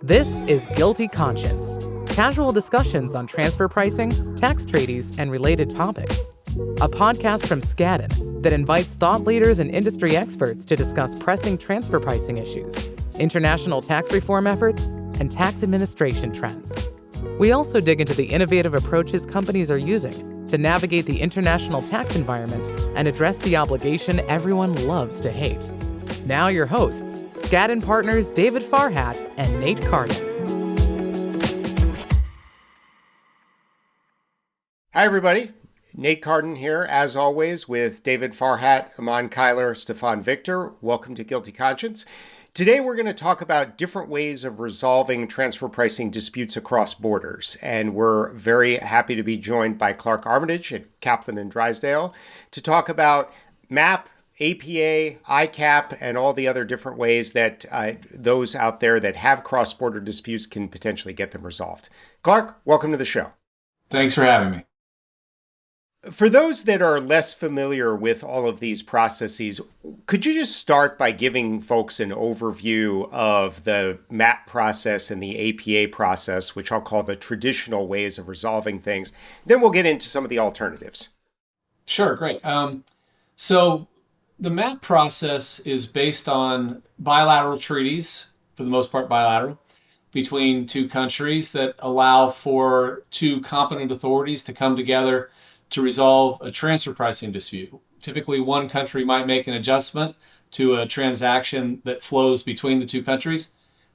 This is GILTI Conscience, casual discussions on transfer pricing, tax treaties, and related topics. A podcast from Carden that invites thought leaders and industry experts to discuss pressing transfer pricing issues, international tax reform efforts, and tax administration trends. We also dig into the innovative approaches companies are using to navigate the international tax environment and address the obligation everyone loves to hate. Now your hosts, Carden partners David Farhat and Nate Carden. Hi, everybody. Nate Carden here, as always, with David Farhat, Eman, Cuyler, Stefane, Victor. Welcome to GILTI Conscience. Today, we're going to talk about different ways of resolving transfer pricing disputes across borders. And we're very happy to be joined by Armitage at Caplin and Drysdale to talk about MAP, APA, ICAP, and all the other different ways that those out there that have cross-border disputes can potentially get them resolved. Clark, welcome to the show. Thanks for having me. For those that are less familiar with all of these processes, could you just start by giving folks an overview of the MAP process and the APA process, which I'll call the traditional ways of resolving things? Then we'll get into some of the alternatives. Sure, great. So the MAP process is based on bilateral treaties, for the most part bilateral, between two countries that allow for two competent authorities to come together to resolve a transfer pricing dispute. Typically, one country might make an adjustment to a transaction that flows between the two countries.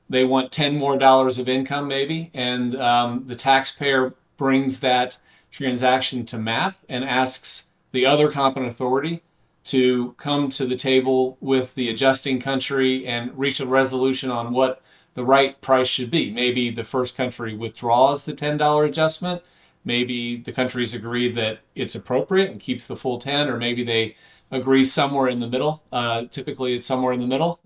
They want $10 more of income, maybe, and the taxpayer brings that transaction to MAP and asks the other competent authority to come to the table with the adjusting country and reach a resolution on what the right price should be. Maybe the first country withdraws the $10 adjustment. Maybe the countries agree that it's appropriate and keeps the full 10, or maybe they agree somewhere in the middle. Typically, it's somewhere in the middle.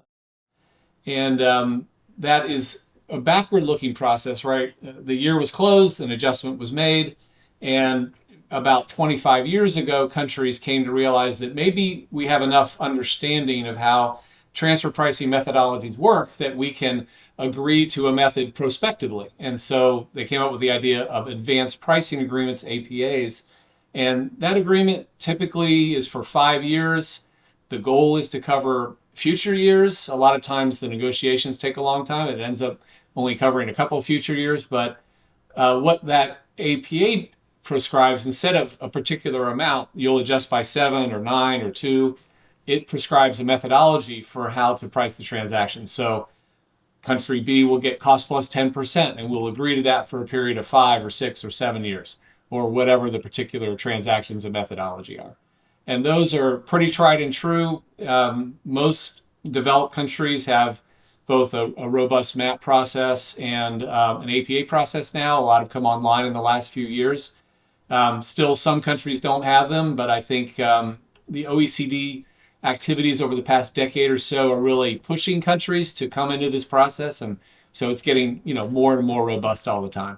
And that is a backward-looking process, right? The year was closed, an adjustment was made, and about 25 years ago, countries came to realize that maybe we have enough understanding of how transfer pricing methodologies work that we can agree to a method prospectively. And so they came up with the idea of advanced pricing agreements, APAs. And that agreement typically is for 5 years. The goal is to cover future years. A lot of times the negotiations take a long time. It ends up only covering a couple of future years. But what that APA prescribes, instead of a particular amount, you'll adjust by 7 or 9 or 2. It prescribes a methodology for how to price the transaction. So country B will get cost plus 10%, and we'll agree to that for a period of 5 or 6 or 7 years, or whatever the particular transactions and methodology are. And those are pretty tried and true. Most developed countries have both a robust MAP process and an APA process now. A lot have come online in the last few years. Still, some countries don't have them, but I think the OECD activities over the past decade or so are really pushing countries to come into this process, and so it's getting more and more robust all the time.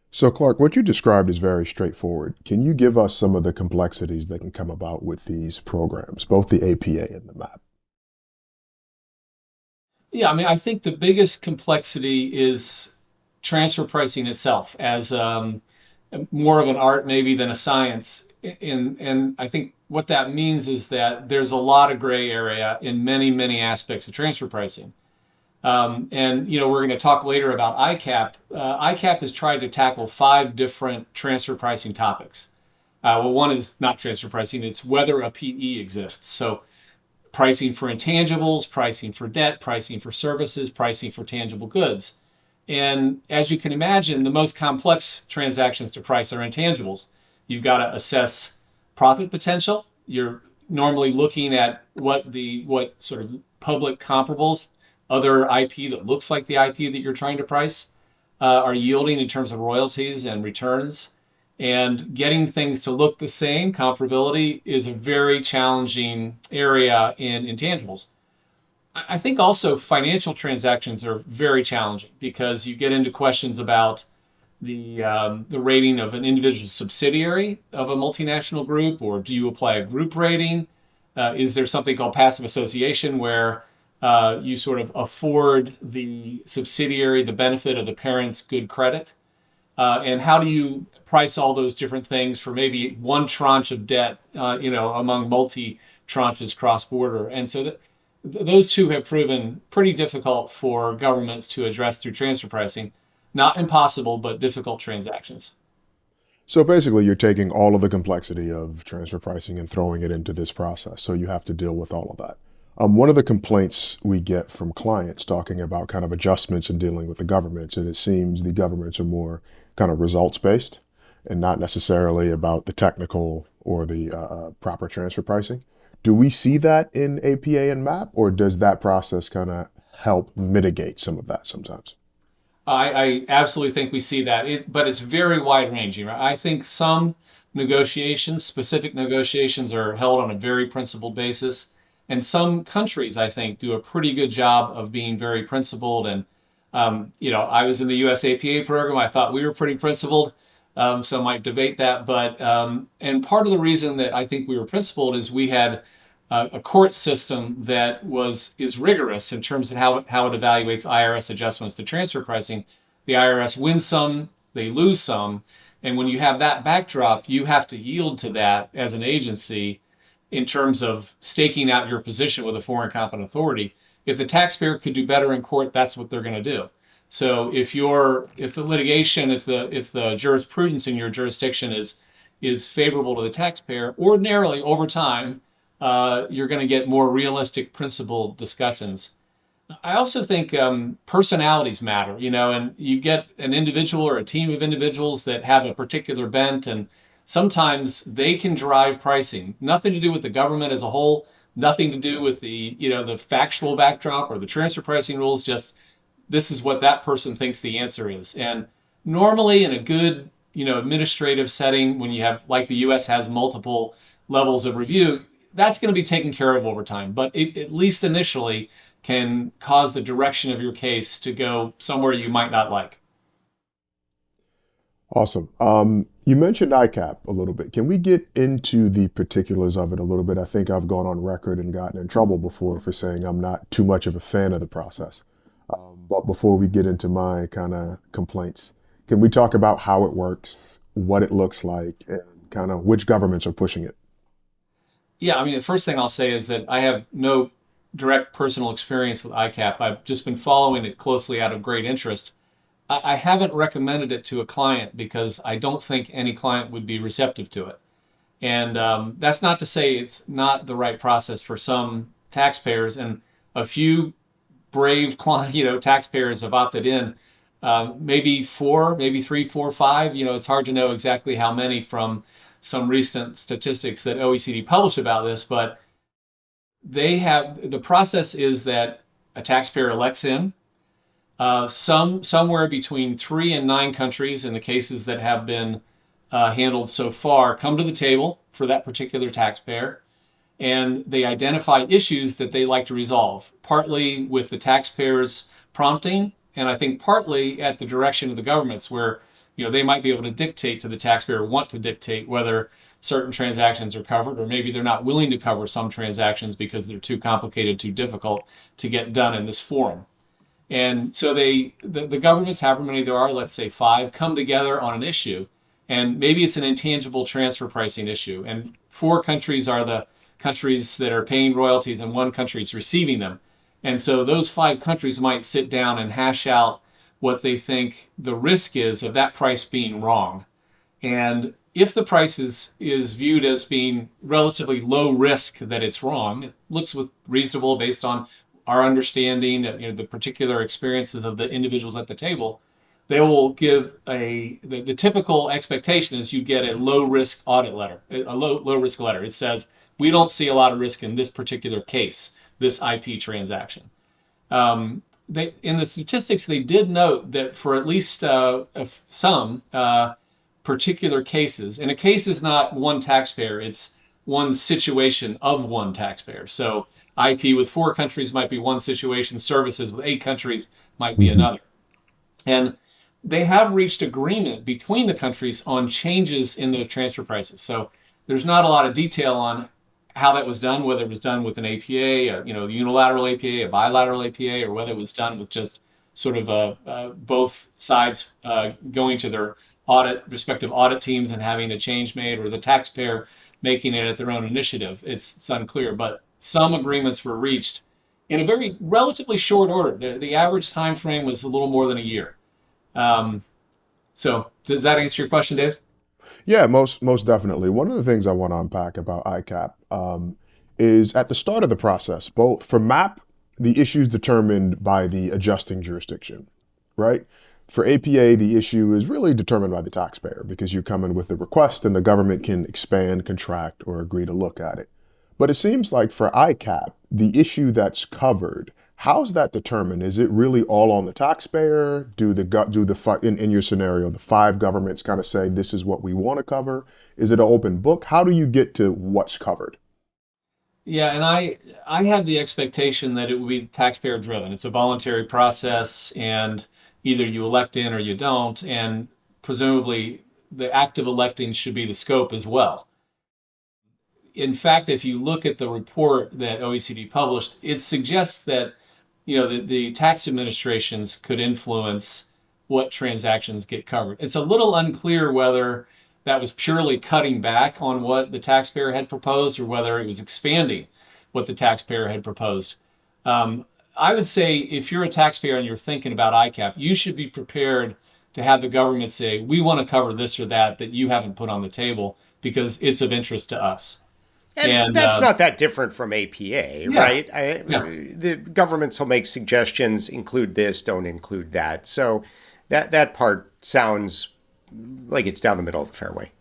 So Clark, what you described is very straightforward. Can you give us some of the complexities that can come about with these programs, both the APA and the MAP? Yeah, I think the biggest complexity is transfer pricing itself as more of an art maybe than a science. And I think what that means is that there's a lot of gray area in many, many aspects of transfer pricing. And we're going to talk later about ICAP. ICAP has tried to tackle 5 different transfer pricing topics. One is not transfer pricing, it's whether a PE exists. So pricing for intangibles, pricing for debt, pricing for services, pricing for tangible goods. And as you can imagine, the most complex transactions to price are intangibles. You've got to assess profit potential. You're normally looking at what sort of public comparables, other IP that looks like the IP that you're trying to price, are yielding in terms of royalties and returns. And getting things to look the same, comparability, is a very challenging area in intangibles. I think also financial transactions are very challenging because you get into questions about the rating of an individual subsidiary of a multinational group, or do you apply a group rating? Is there something called passive association where you sort of afford the subsidiary the benefit of the parent's good credit. And how do you price all those different things for maybe one tranche of debt, among multi tranches cross border? And so those two have proven pretty difficult for governments to address through transfer pricing. Not impossible, but difficult transactions. So basically, you're taking all of the complexity of transfer pricing and throwing it into this process. So you have to deal with all of that. One of the complaints we get from clients talking about kind of adjustments in dealing with the governments, and it seems the governments are more kind of results based and not necessarily about the technical or the proper transfer pricing. Do we see that in APA and MAP, or does that process kind of help mitigate some of that sometimes? I absolutely think we see that, but it's very wide ranging. Right? I think some negotiations, specific negotiations, are held on a very principled basis. And some countries, I think, do a pretty good job of being very principled. And, I was in the US APA program. I thought we were pretty principled. Some might debate that. And part of the reason that I think we were principled is we had a court system that is rigorous in terms of how it evaluates IRS adjustments to transfer pricing. The IRS wins some, they lose some, and when you have that backdrop, you have to yield to that as an agency in terms of staking out your position with a foreign competent authority. If the taxpayer could do better in court, that's what they're going to do. So if the litigation, if the jurisprudence in your jurisdiction is favorable to the taxpayer, ordinarily over time, you're going to get more realistic principled discussions. I also think personalities matter, and you get an individual or a team of individuals that have a particular bent, and sometimes they can drive pricing. Nothing to do with the government as a whole, nothing to do with the factual backdrop or the transfer pricing rules, just this is what that person thinks the answer is. And normally in a good, administrative setting, when you have, like the US has multiple levels of review, that's going to be taken care of over time. But it, at least initially, can cause the direction of your case to go somewhere you might not like. Awesome. You mentioned ICAP a little bit. Can we get into the particulars of it a little bit? I think I've gone on record and gotten in trouble before for saying I'm not too much of a fan of the process. But before we get into my kind of complaints, can we talk about how it works, what it looks like, and kind of which governments are pushing it? Yeah, I mean, the first thing I'll say is that I have no direct personal experience with ICAP. I've just been following it closely out of great interest. I haven't recommended it to a client because I don't think any client would be receptive to it. And that's not to say it's not the right process for some taxpayers, and a few brave client, taxpayers have opted in. Maybe four, maybe three, four, five. It's hard to know exactly how many from some recent statistics that OECD published about this, but the process is that a taxpayer elects in. Somewhere between 3 and 9 countries in the cases that have been handled so far come to the table for that particular taxpayer, and they identify issues that they like to resolve, partly with the taxpayer's prompting, and I think partly at the direction of the governments, where they might be able to dictate to the taxpayer, want to dictate whether certain transactions are covered, or maybe they're not willing to cover some transactions because they're too complicated, too difficult to get done in this forum. And so the governments, however many there are, let's say 5, come together on an issue, and maybe it's an intangible transfer pricing issue, and 4 countries are the countries that are paying royalties and 1 country is receiving them. And so those 5 countries might sit down and hash out what they think the risk is of that price being wrong. And if the price is viewed as being relatively low risk that it's wrong, it looks reasonable based on our understanding of the particular experiences of the individuals at the table, they will give the typical expectation is you get a low risk audit letter, a low risk letter. It says, we don't see a lot of risk in this particular case, this IP transaction. In the statistics, they did note that for at least some particular cases, and a case is not one taxpayer, it's one situation of one taxpayer. So IP with 4 countries might be one situation, services with 8 countries might be another. And they have reached agreement between the countries on changes in those transfer prices. So there's not a lot of detail on how that was done, whether it was done with an APA, the unilateral APA, a bilateral APA, or whether it was done with just sort of both sides going to their respective audit teams and having a change made, or the taxpayer making it at their own initiative. It's unclear, but some agreements were reached in a very relatively short order. The average time frame was a little more than a year. So does that answer your question, Dave? Yeah, most definitely. One of the things I want to unpack about ICAP is at the start of the process, both for MAP, the issues determined by the adjusting jurisdiction, right? For APA, the issue is really determined by the taxpayer because you come in with the request and the government can expand, contract, or agree to look at it. But it seems like for ICAP, the issue that's covered, how's that determined? Is it really all on the taxpayer? In your scenario, the 5 governments kind of say, this is what we want to cover? Is it an open book? How do you get to what's covered? Yeah, and I had the expectation that it would be taxpayer driven. It's a voluntary process, and either you elect in or you don't, and presumably the act of electing should be the scope as well. In fact, if you look at the report that OECD published, it suggests that the tax administrations could influence what transactions get covered. It's a little unclear whether that was purely cutting back on what the taxpayer had proposed or whether it was expanding what the taxpayer had proposed. I would say if you're a taxpayer and you're thinking about ICAP, you should be prepared to have the government say, we want to cover this or that you haven't put on the table because it's of interest to us. And that's not that different from APA, right? Yeah. The governments will make suggestions, include this, don't include that. So that part sounds like it's down the middle of the fairway.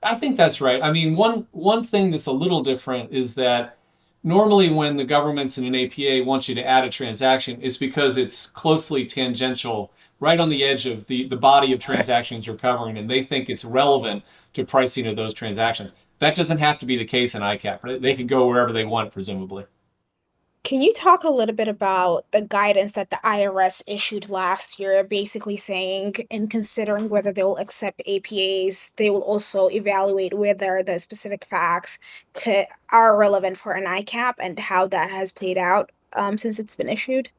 I think that's right. I mean, one thing that's a little different is that normally when the governments in an APA want you to add a transaction, it's because it's closely tangential, right on the edge of the body of transactions you're covering, and they think it's relevant to pricing of those transactions. That doesn't have to be the case in ICAP. Right? They can go wherever they want, presumably. Can you talk a little bit about the guidance that the IRS issued last year, basically saying in considering whether they'll accept APAs, they will also evaluate whether the specific facts are relevant for an ICAP and how that has played out since it's been issued?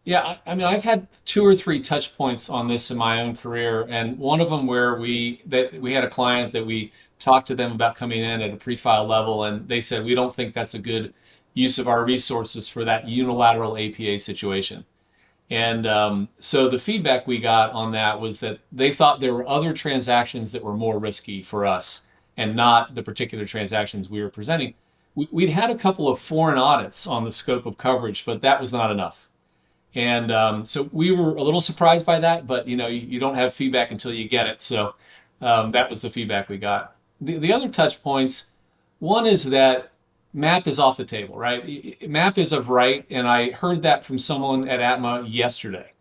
Yeah, I mean, I've had 2 or 3 touch points on this in my own career, and one of them where we had a client that we talked to them about coming in at a pre-file level, and they said, we don't think that's a good use of our resources for that unilateral APA situation. And so the feedback we got on that was that they thought there were other transactions that were more risky for us and not the particular transactions we were presenting. We'd had a couple of foreign audits on the scope of coverage, but that was not enough. And so we were a little surprised by that, but you don't have feedback until you get it. So that was the feedback we got. The other touch points, one is that MAP is off the table, right? MAP is of right, and I heard that from someone at ATMA yesterday,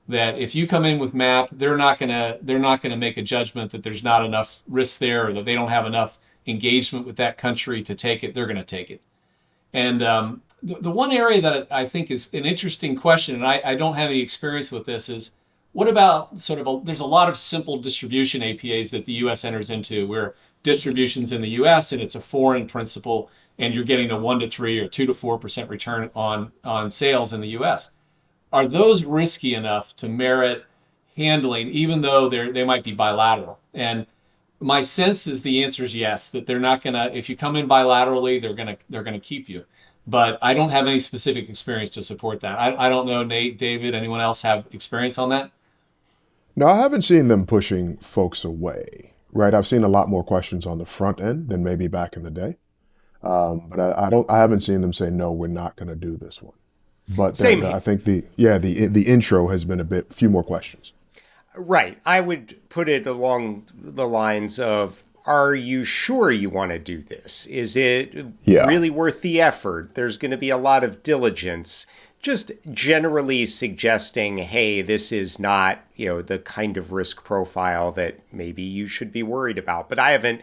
that if you come in with MAP, they're not gonna make a judgment that there's not enough risk there or that they don't have enough engagement with that country to take it. They're going to take it. And the one area that I think is an interesting question, and I don't have any experience with this, is what about there's a lot of simple distribution APAs that the U.S. enters into where distribution's in the U.S. and it's a foreign principal and you're getting a 1 to 3 or 2 to 4% return on sales in the U.S. Are those risky enough to merit handling, even though they might be bilateral? And my sense is the answer is yes, that they're not gonna, if you come in bilaterally, they're gonna keep you. But I don't have any specific experience to support that. I don't know, Nate, David, anyone else have experience on that? No, I haven't seen them pushing folks away, right? I've seen a lot more questions on the front end than maybe back in the day. But I haven't seen them say, no, we're not going to do this one. But then, I think the intro has been few more questions. Right. I would put it along the lines of, are you sure you want to do this? Is it really worth the effort? There's going to be a lot of diligence. Just generally suggesting, hey, this is not, the kind of risk profile that maybe you should be worried about. But I haven't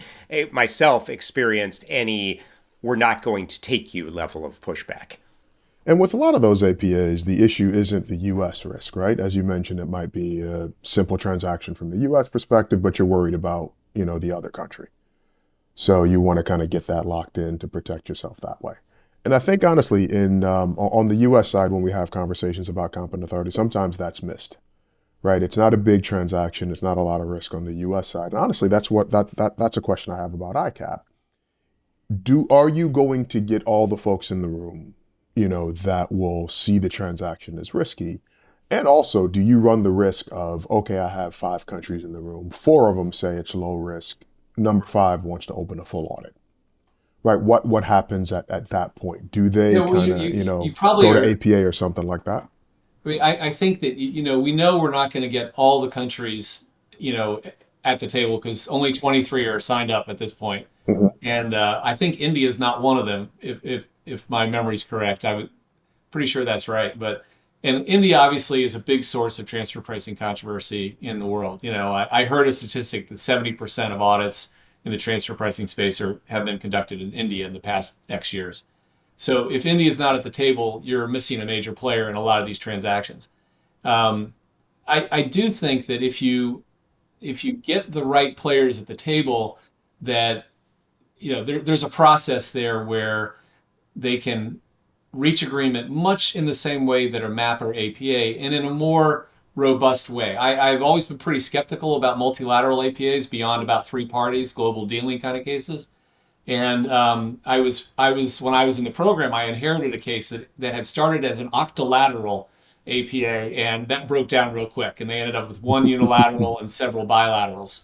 myself experienced any, we're not going to take you level of pushback. And with a lot of those APAs, the issue isn't the U.S. risk, right? As you mentioned, it might be a simple transaction from the U.S. perspective, but you're worried about, the other country. So you want to kind of get that locked in to protect yourself that way. And I think honestly, on the U.S. side, when we have conversations about competent authority, sometimes that's missed, right? It's not a big transaction. It's not a lot of risk on the U.S. side. And honestly, that's a question I have about ICAP. Are you going to get all the folks in the room, that will see the transaction as risky? And also, do you run the risk of, okay, I have 5 countries in the room, 4 of them say it's low risk, number 5 wants to open a full audit, right? What happens at that point? Do they Well, kind of, you probably go to are. APA or something like that? I mean, I think that we know we're not going to get all the countries at the table because only 23 are signed up at this point, Mhm. and I think India is not one of them. If my memory's correct, I'm pretty sure that's right. And India obviously is a big source of transfer pricing controversy in the world. I heard a statistic that 70% of audits in the transfer pricing space have been conducted in India in the past X years. So if India is not at the table, you're missing a major player in a lot of these transactions. Um, I do think that if you get the right players at the table, that there's a process there where they can reach agreement much in the same way that a MAP or APA, and in a more robust way. I've always been pretty skeptical about multilateral APAs beyond about 3 parties, global dealing kind of cases. And when I was in the program, I inherited a case that had started as an octolateral APA, and that broke down real quick, and they ended up with one unilateral and several bilaterals.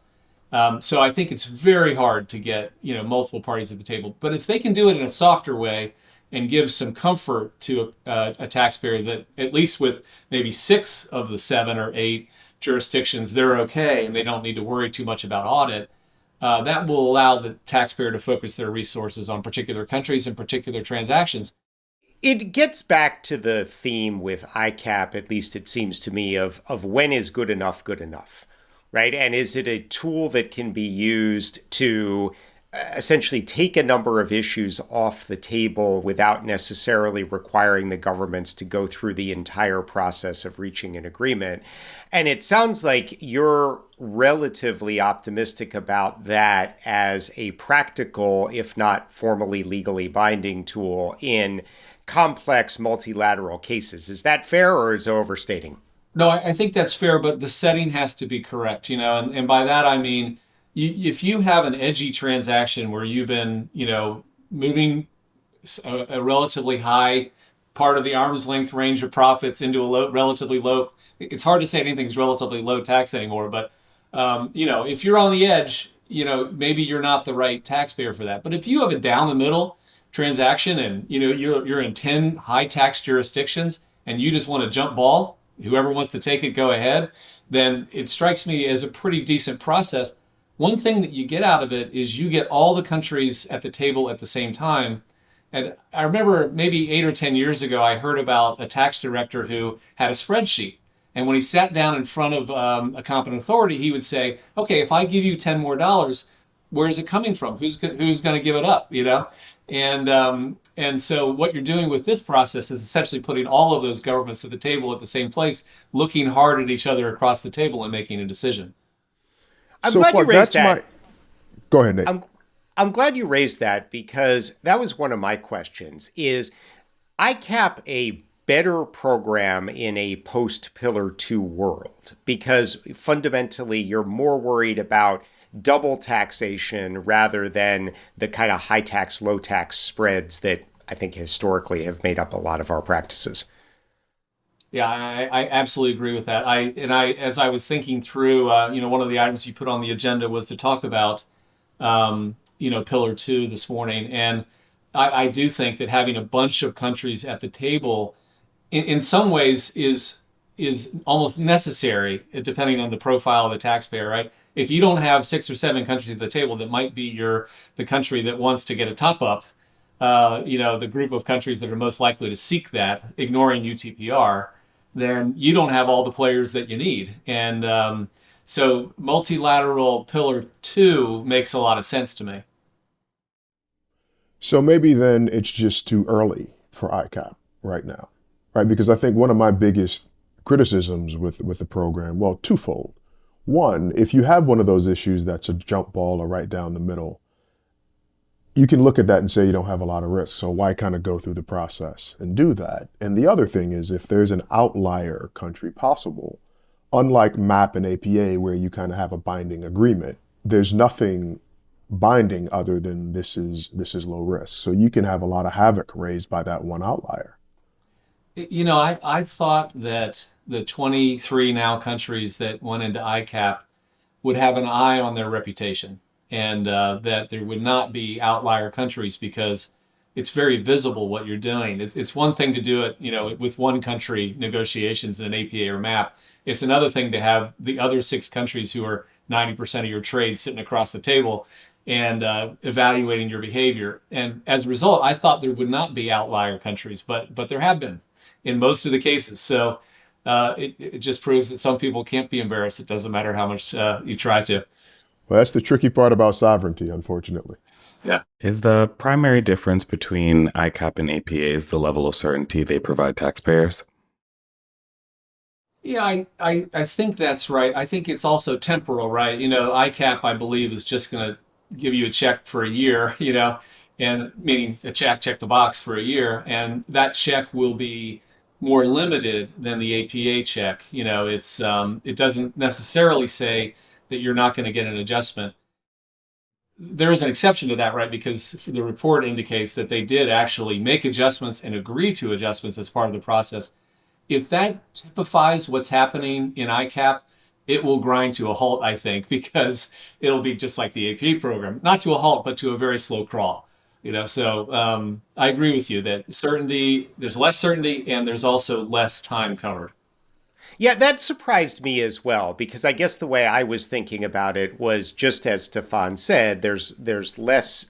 So I think it's very hard to get multiple parties at the table. But if they can do it in a softer way and give some comfort to a taxpayer that at least with maybe 6 of the 7 or 8 jurisdictions, they're okay and they don't need to worry too much about audit, that will allow the taxpayer to focus their resources on particular countries and particular transactions. It gets back to the theme with ICAP, at least it seems to me, of when is good enough, right? And is it a tool that can be used to essentially take a number of issues off the table without necessarily requiring the governments to go through the entire process of reaching an agreement? And it sounds like you're relatively optimistic about that as a practical, if not formally legally binding tool in complex multilateral cases. Is that fair, or is it overstating? No, I think that's fair, but the setting has to be correct, and by that I mean, if you have an edgy transaction where you've been, moving a relatively high part of the arm's length range of profits into a relatively low, it's hard to say anything's relatively low tax anymore, but if you're on the edge, maybe you're not the right taxpayer for that. But if you have a down the middle transaction and you're in 10 high tax jurisdictions and you just want to jump ball, whoever wants to take it, go ahead, then it strikes me as a pretty decent process. One thing that you get out of it is you get all the countries at the table at the same time. And I remember maybe 8 or 10 years ago, I heard about a tax director who had a spreadsheet. And when he sat down in front of a competent authority, he would say, okay, if I give you 10 more dollars, where is it coming from? Who's going to give it up? And so what you're doing with this process is essentially putting all of those governments at the table at the same place, looking hard at each other across the table and making a decision. I'm So glad you Clark, raised that. go ahead, Nate. I'm glad you raised that because that was one of my questions. Is ICAP a better program in a post-Pillar 2 world? Because fundamentally, you're more worried about double taxation rather than the kind of high tax, low tax spreads that I think historically have made up a lot of our practices. Yeah, I absolutely agree with that. As I was thinking through, one of the items you put on the agenda was to talk about, Pillar 2 this morning, and I do think that having a bunch of countries at the table, in some ways, is almost necessary, depending on the profile of the taxpayer, right? If you don't have 6 or 7 countries at the table, that might be the country that wants to get a top up, the group of countries that are most likely to seek that, ignoring UTPR, then you don't have all the players that you need. And so multilateral Pillar 2 makes a lot of sense to me. So maybe then it's just too early for ICAP right now, right? Because I think one of my biggest criticisms with the program, well, twofold. One, if you have one of those issues that's a jump ball or right down the middle, you can look at that and say you don't have a lot of risk. So why kind of go through the process and do that? And the other thing is, if there's an outlier country possible, unlike MAP and APA, where you kind of have a binding agreement, there's nothing binding other than this is low risk. So you can have a lot of havoc raised by that one outlier. I thought that the 23 now countries that went into ICAP would have an eye on their reputation, and that there would not be outlier countries, because it's very visible what you're doing. It's one thing to do it, with one country negotiations in an APA or MAP. It's another thing to have the other 6 countries who are 90% of your trade sitting across the table and evaluating your behavior. And as a result, I thought there would not be outlier countries, but there have been in most of the cases. So it just proves that some people can't be embarrassed. It doesn't matter how much you try to. Well, that's the tricky part about sovereignty, unfortunately. Yeah. Is the primary difference between ICAP and APAs the level of certainty they provide taxpayers? Yeah, I think that's right. I think it's also temporal, right? ICAP, I believe, is just going to give you a check for a year, and meaning a check the box for a year. And that check will be more limited than the APA check. It doesn't necessarily say that you're not going to get an adjustment. There is an exception to that, right? Because the report indicates that they did actually make adjustments and agree to adjustments as part of the process. If that typifies what's happening in ICAP, it will grind to a halt, I think, because it'll be just like the APA program, not to a halt, but to a very slow crawl. So I agree with you that there's less certainty, and there's also less time covered. Yeah, that surprised me as well, because I guess the way I was thinking about it was just as Stefane said, there's less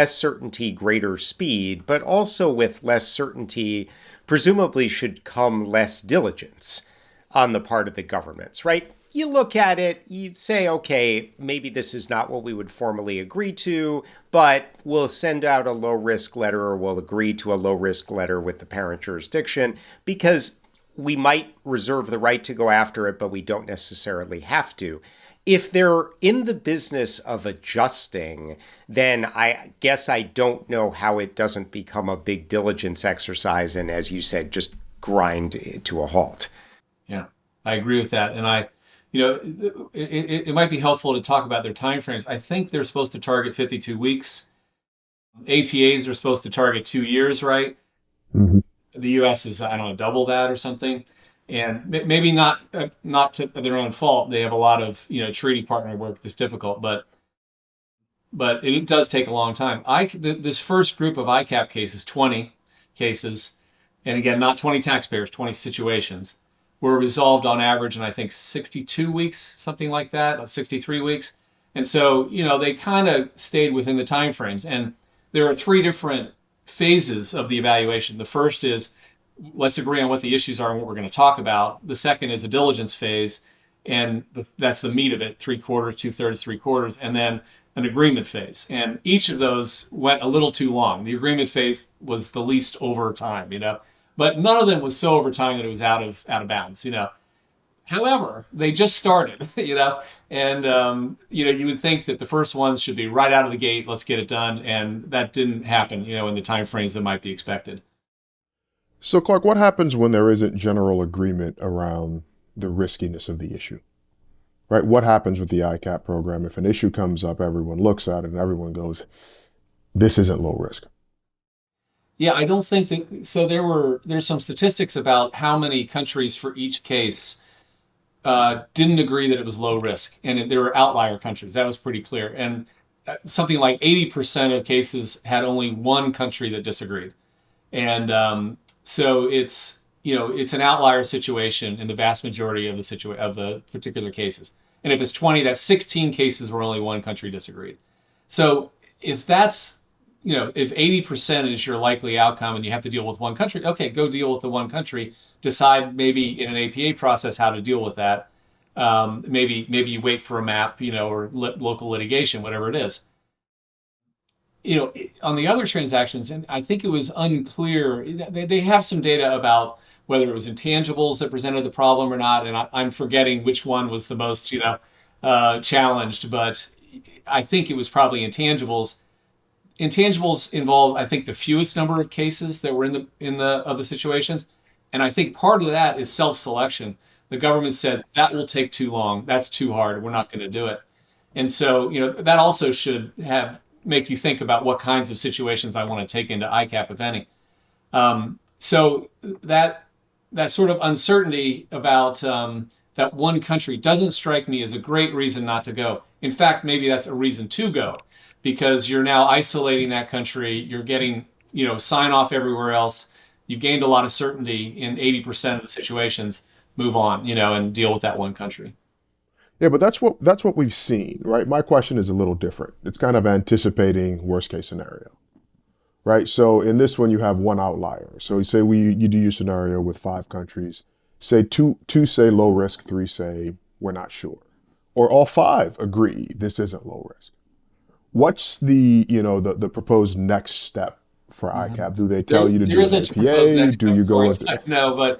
certainty, greater speed, but also with less certainty, presumably should come less diligence on the part of the governments, right? You look at it, you say, okay, maybe this is not what we would formally agree to, but we'll send out a low-risk letter, or we'll agree to a low-risk letter with the parent jurisdiction, because we might reserve the right to go after it, but we don't necessarily have to. If they're in the business of adjusting, then I guess I don't know how it doesn't become a big diligence exercise and, as you said, just grind to a halt. Yeah, I agree with that. And it might be helpful to talk about their timeframes. I think they're supposed to target 52 weeks. APAs are supposed to target 2 years, right? Mm-hmm. The U.S. is, I don't know, double that or something. And maybe not to their own fault. They have a lot of treaty partner work that's difficult, but it does take a long time. This first group of ICAP cases, 20 cases, and again, not 20 taxpayers, 20 situations, were resolved on average in, I think, 62 weeks, something like that, 63 weeks. And so, they kind of stayed within the timeframes. And there are 3 different phases of the evaluation. The first is, let's agree on what the issues are and what we're going to talk about. The second is a diligence phase, and that's the meat of it, 3/4, 2/3, 3/4, and then an agreement phase. And each of those went a little too long. The agreement phase was the least over time, but none of them was so over time that it was out of bounds, However, they just started, and you would think that the first ones should be right out of the gate, let's get it done, and that didn't happen, in the time frames that might be expected. So, Clark, what happens when there isn't general agreement around the riskiness of the issue? Right? What happens with the ICAP program if an issue comes up, everyone looks at it, and everyone goes, this isn't low risk? Yeah, I don't think that. So there's some statistics about how many countries for each case didn't agree that it was low risk, and there were outlier countries. That was pretty clear. And something like 80% of cases had only one country that disagreed. And so it's an outlier situation in the vast majority of the particular cases. And if it's 20, that's 16 cases where only one country disagreed. So if that's if 80% is your likely outcome and you have to deal with one country, okay, go deal with the one country. Decide maybe in an APA process how to deal with that. Maybe you wait for a map, or local litigation, whatever it is. On the other transactions, and I think it was unclear, they have some data about whether it was intangibles that presented the problem or not, and I'm forgetting which one was the most, challenged, but I think it was probably intangibles. intangibles involve, I think, the fewest number of cases that were in the other situations, and I think part of that is self-selection. The government said that will take too long. That's too hard. We're not going to do it. And so, that also should have make you think about what kinds of situations I want to take into ICAP, if any. So that sort of uncertainty about that one country doesn't strike me as a great reason not to go. In fact, maybe that's a reason to go, because you're now isolating that country. You're getting, sign off everywhere else. You've gained a lot of certainty in 80% of the situations. Move on, and deal with that one country. Yeah, but that's what we've seen, right? My question is a little different. It's kind of anticipating worst case scenario, right? So in this one, you have one outlier. So you say you do your scenario with 5 countries. Say two say low risk, 3 say we're not sure, or all 5 agree this isn't low risk. What's the proposed next step for ICAP? Do they tell you to do an APA? Do you go with it? No, but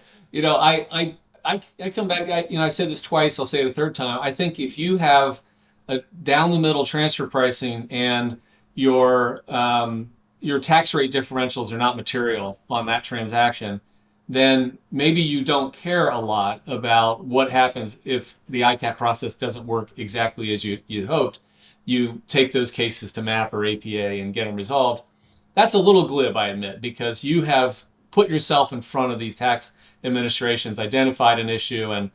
I come back. I said this twice. I'll say it a third time. I think if you have a down the middle transfer pricing and your tax rate differentials are not material on that transaction, then maybe you don't care a lot about what happens if the ICAP process doesn't work exactly as you'd hoped. You take those cases to MAP or APA and get them resolved. That's a little glib, I admit, because you have put yourself in front of these tax administrations, identified an issue, and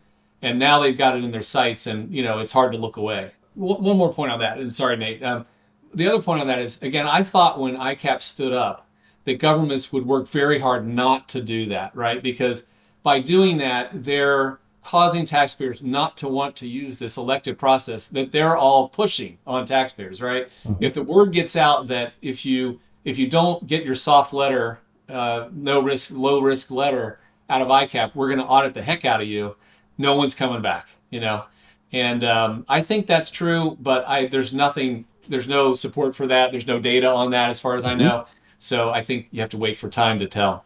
now they've got it in their sights, and it's hard to look away. One more point on that, and sorry, Nate. The other point on that is, again, I thought when ICAP stood up that governments would work very hard not to do that, right? Because by doing that, they're causing taxpayers not to want to use this elective process that they're all pushing on taxpayers, right? Mm-hmm. If the word gets out that if you don't get your soft letter, no risk, low risk letter out of ICAP, we're going to audit the heck out of you. No one's coming back, And I think that's true, but there's no support for that. There's no data on that as far as I know. So I think you have to wait for time to tell.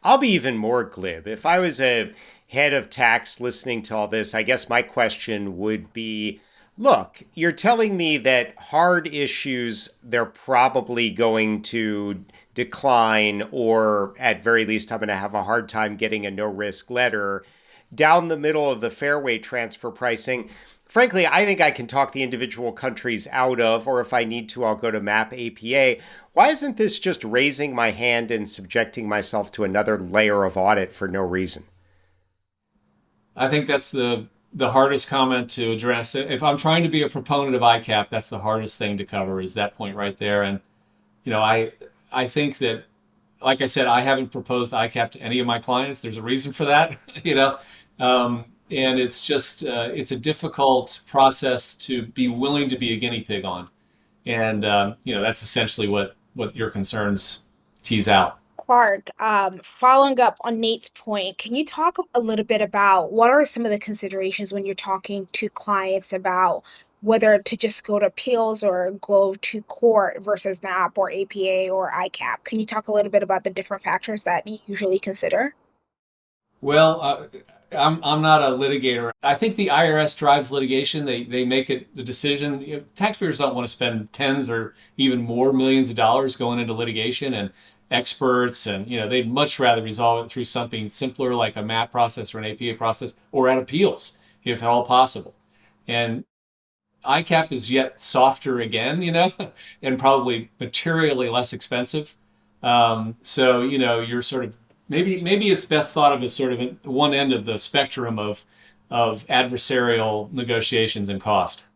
I'll be even more glib. If I was a head of tax listening to all this, I guess my question would be, look, you're telling me that hard issues, they're probably going to decline, or at very least, I'm going to have a hard time getting a no-risk letter. Down the middle of the fairway transfer pricing, frankly, I think I can talk the individual countries out of, or if I need to, I'll go to MAP APA. Why isn't this just raising my hand and subjecting myself to another layer of audit for no reason? I think that's the hardest comment to address. If I'm trying to be a proponent of ICAP, that's the hardest thing to cover, is that point right there. And, I think that, like I said, I haven't proposed ICAP to any of my clients. There's a reason for that, and it's just, it's a difficult process to be willing to be a guinea pig on. And, that's essentially what your concerns tease out. Clark, following up on Nate's point, can you talk a little bit about what are some of the considerations when you're talking to clients about whether to just go to appeals or go to court versus MAP or APA or ICAP? Can you talk a little bit about the different factors that you usually consider? Well, I'm not a litigator. I think the IRS drives litigation. They make it the decision. Taxpayers don't want to spend tens or even more millions of dollars going into litigation and experts, and they'd much rather resolve it through something simpler like a MAP process or an APA process, or at appeals, if at all possible. And ICAP is yet softer again, and probably materially less expensive. So you're sort of maybe it's best thought of as sort of one end of the spectrum of adversarial negotiations and cost.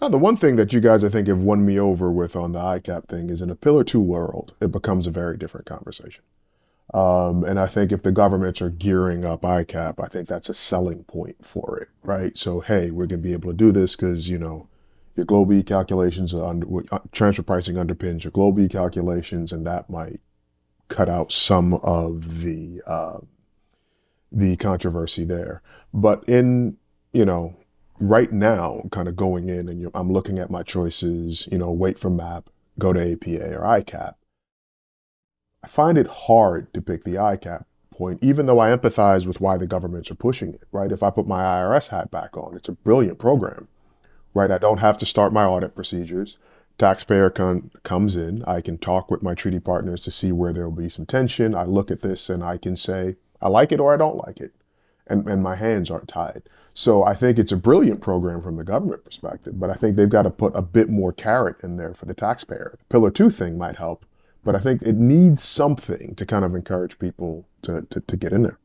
Now, the one thing that you guys, I think, have won me over with on the ICAP thing is in a Pillar 2 world, it becomes a very different conversation. And I think if the governments are gearing up ICAP, I think that's a selling point for it, right? So, hey, we're going to be able to do this because, your Global E calculations, transfer pricing underpins your Global E calculations, and that might cut out some of the controversy there. But in, right now, kind of going in and I'm looking at my choices, wait for MAP, go to APA or ICAP. I find it hard to pick the ICAP point, even though I empathize with why the governments are pushing it, right? If I put my IRS hat back on, it's a brilliant program, right? I don't have to start my audit procedures. Taxpayer comes in, I can talk with my treaty partners to see where there will be some tension. I look at this and I can say, I like it or I don't like it. And my hands aren't tied. So I think it's a brilliant program from the government perspective, but I think they've got to put a bit more carrot in there for the taxpayer. The Pillar 2 thing might help, but I think it needs something to kind of encourage people to get in there.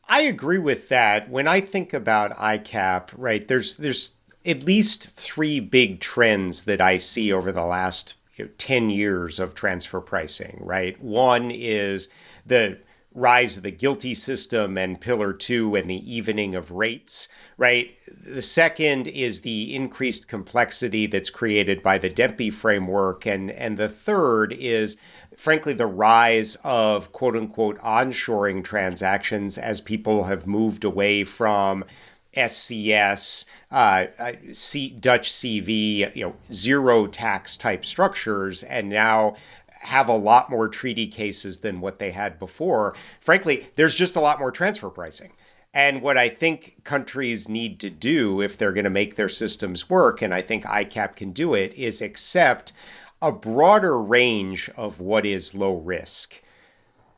I agree with that. When I think about ICAP, right, there's at least three big trends that I see over the last 10 years of transfer pricing, right? One is the rise of the GILTI system and Pillar 2 and the evening of rates, right? The second is the increased complexity that's created by the DEMPI framework. And the third is, frankly, the rise of quote unquote onshoring transactions as people have moved away from SCS, Dutch CV, zero tax type structures, and now have a lot more treaty cases than what they had before. Frankly, there's just a lot more transfer pricing. And what I think countries need to do if they're going to make their systems work, and I think ICAP can do it, is accept a broader range of what is low risk.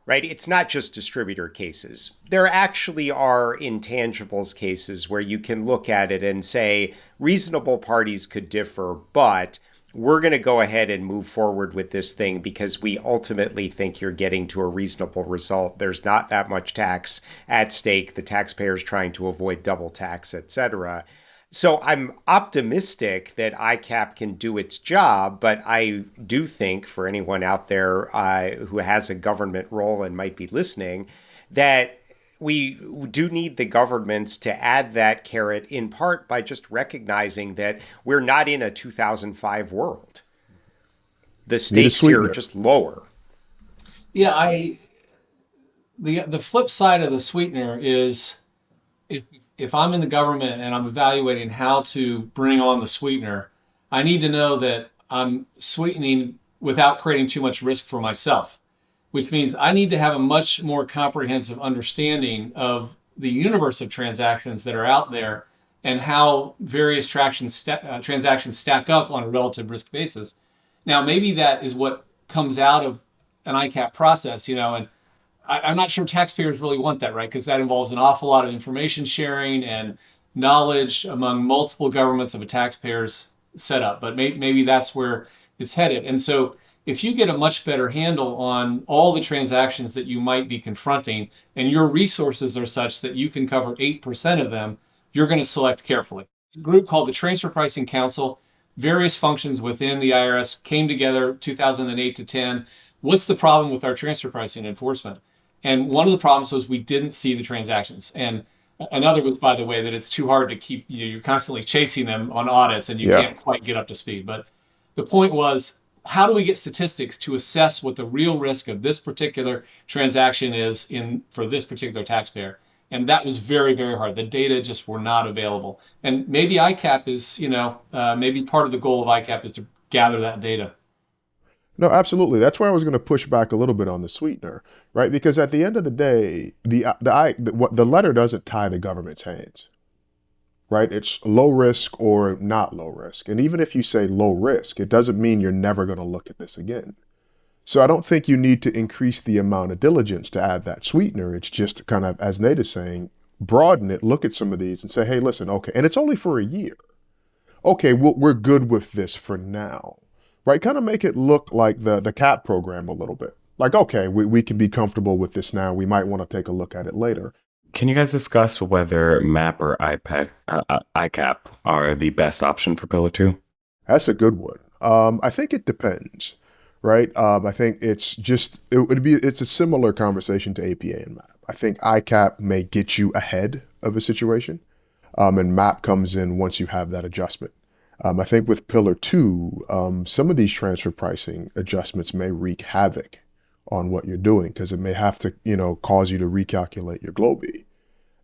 Right? It's not just distributor cases. There actually are intangibles cases where you can look at it and say reasonable parties could differ, but we're going to go ahead and move forward with this thing because we ultimately think you're getting to a reasonable result. There's not that much tax at stake. The taxpayer's trying to avoid double tax, et cetera. So I'm optimistic that ICAP can do its job, but I do think for anyone out there who has a government role and might be listening, that we do need the governments to add that carrot, in part by just recognizing that we're not in a 2005 world. The stakes here are just lower. Yeah, the flip side of the sweetener is if I'm in the government and I'm evaluating how to bring on the sweetener, I need to know that I'm sweetening without creating too much risk for myself, which means I need to have a much more comprehensive understanding of the universe of transactions that are out there and how various transactions stack up on a relative risk basis. Now, maybe that is what comes out of an ICAP process, and I'm not sure taxpayers really want that, right? Because that involves an awful lot of information sharing and knowledge among multiple governments of a taxpayer's setup. But maybe that's where it's headed. And so if you get a much better handle on all the transactions that you might be confronting and your resources are such that you can cover 8% of them, you're going to select carefully. A group called the Transfer Pricing Council, various functions within the IRS came together 2008 to 10. What's the problem with our transfer pricing enforcement? And one of the problems was we didn't see the transactions. And another was, by the way, that it's too hard to keep, you're constantly chasing them on audits and you can't quite get up to speed. But the point was, how do we get statistics to assess what the real risk of this particular transaction is for this particular taxpayer? And that was very, very hard. The data just were not available. And maybe ICAP is, maybe part of the goal of ICAP is to gather that data. No, absolutely. That's why I was going to push back a little bit on the sweetener, right? Because at the end of the day, the letter doesn't tie the government's hands, right? It's low risk or not low risk. And even if you say low risk, it doesn't mean you're never going to look at this again. So I don't think you need to increase the amount of diligence to add that sweetener. It's just kind of, as Nate is saying, broaden it, look at some of these and say, hey, listen, okay. And it's only for a year. Okay, we're good with this for now. Right, kind of make it look like the CAP program a little bit. Like, okay, we can be comfortable with this now. We might want to take a look at it later. Can you guys discuss whether MAP or ICAP are the best option for Pillar 2? That's a good one. I think it depends, right? I think it's a similar conversation to APA and MAP. I think ICAP may get you ahead of a situation, and MAP comes in once you have that adjustment. I think with Pillar 2, some of these transfer pricing adjustments may wreak havoc on what you're doing because it may have to, cause you to recalculate your GLOBE.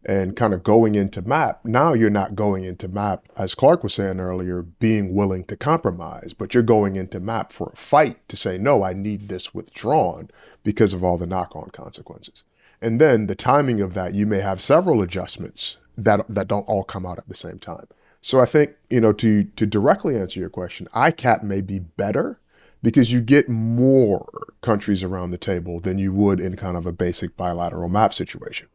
And kind of going into MAP, now you're not going into MAP, as Clark was saying earlier, being willing to compromise, but you're going into MAP for a fight to say, no, I need this withdrawn because of all the knock-on consequences. And then the timing of that, you may have several adjustments that don't all come out at the same time. So I think, to directly answer your question, ICAP may be better because you get more countries around the table than you would in kind of a basic bilateral map situation.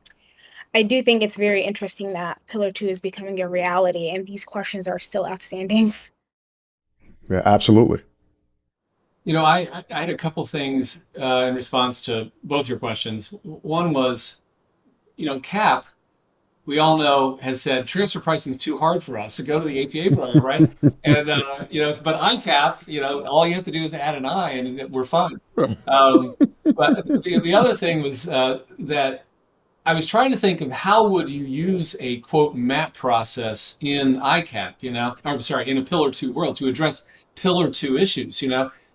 I do think it's very interesting that Pillar 2 is becoming a reality and these questions are still outstanding. Yeah, absolutely. I had a couple things in response to both your questions. One was, CAP, we all know, has said transfer pricing is too hard for us, so go to the APA program, right? And but ICAP, all you have to do is add an I, and we're fine. But the other thing was that I was trying to think of how would you use a quote map process in ICAP, I'm sorry, in a Pillar 2 world to address Pillar 2 issues.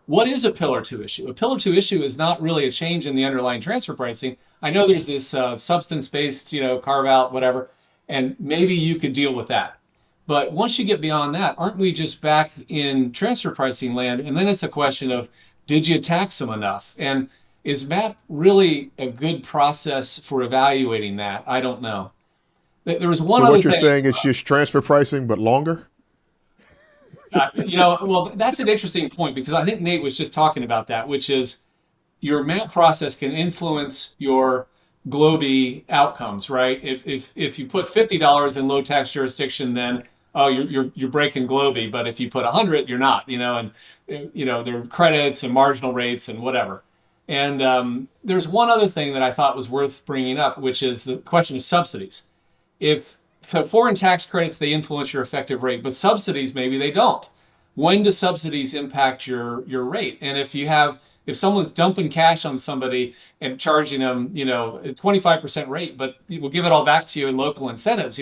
What is a Pillar 2 issue? A Pillar 2 issue is not really a change in the underlying transfer pricing. I know there's this substance-based, carve out, whatever, and maybe you could deal with that. But once you get beyond that, aren't we just back in transfer pricing land? And then it's a question of, did you tax them enough? And is MAP really a good process for evaluating that? I don't know. There was one So other what you're thing. saying, it's just transfer pricing, but longer? Well, that's an interesting point because I think Nate was just talking about that, which is your MAP process can influence your GLOBE outcomes, right? If you put $50 in low tax jurisdiction, then you're breaking GLOBE, but if you put 100, you're not. And there are credits and marginal rates and whatever. And there's one other thing that I thought was worth bringing up, which is the question of subsidies. So foreign tax credits, they influence your effective rate, but subsidies, maybe they don't. When do subsidies impact your rate? And if someone's dumping cash on somebody and charging them, a 25% rate, but we'll give it all back to you in local incentives,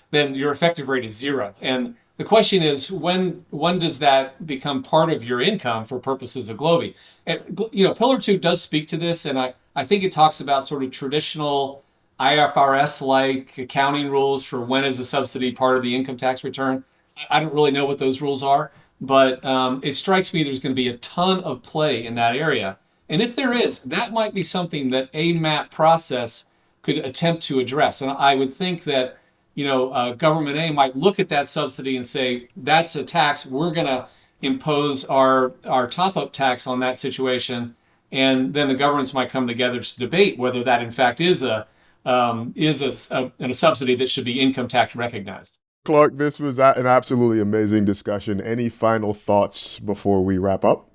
then your effective rate is zero. And the question is, when does that become part of your income for purposes of GLOBE? And, Pillar 2 does speak to this, and I think it talks about sort of traditional IFRS-like accounting rules for when is a subsidy part of the income tax return. I don't really know what those rules are, but it strikes me there's going to be a ton of play in that area. And if there is, that might be something that a MAP process could attempt to address. And I would think that, Government A might look at that subsidy and say, that's a tax, we're going to impose our top-up tax on that situation. And then the governments might come together to debate whether that in fact is a subsidy that should be income tax recognized. Clark, this was an absolutely amazing discussion. Any final thoughts before we wrap up?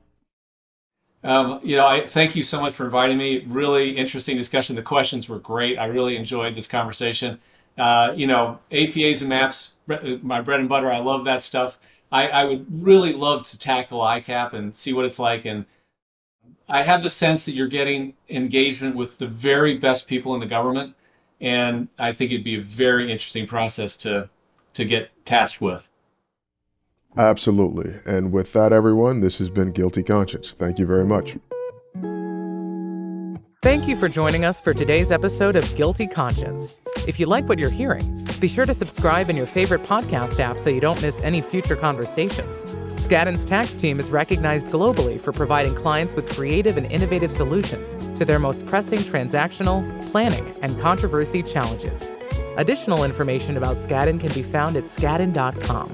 I thank you so much for inviting me. Really interesting discussion. The questions were great. I really enjoyed this conversation. APAs and maps, my bread and butter. I love that stuff. I would really love to tackle ICAP and see what it's like. And I have the sense that you're getting engagement with the very best people in the government. And I think it'd be a very interesting process to get tasked with. Absolutely. And with that, everyone, this has been Guilty Conscience. Thank you very much. Thank you for joining us for today's episode of Guilty Conscience. If you like what you're hearing, be sure to subscribe in your favorite podcast app so you don't miss any future conversations. Skadden's tax team is recognized globally for providing clients with creative and innovative solutions to their most pressing transactional, planning, and controversy challenges. Additional information about Skadden can be found at skadden.com.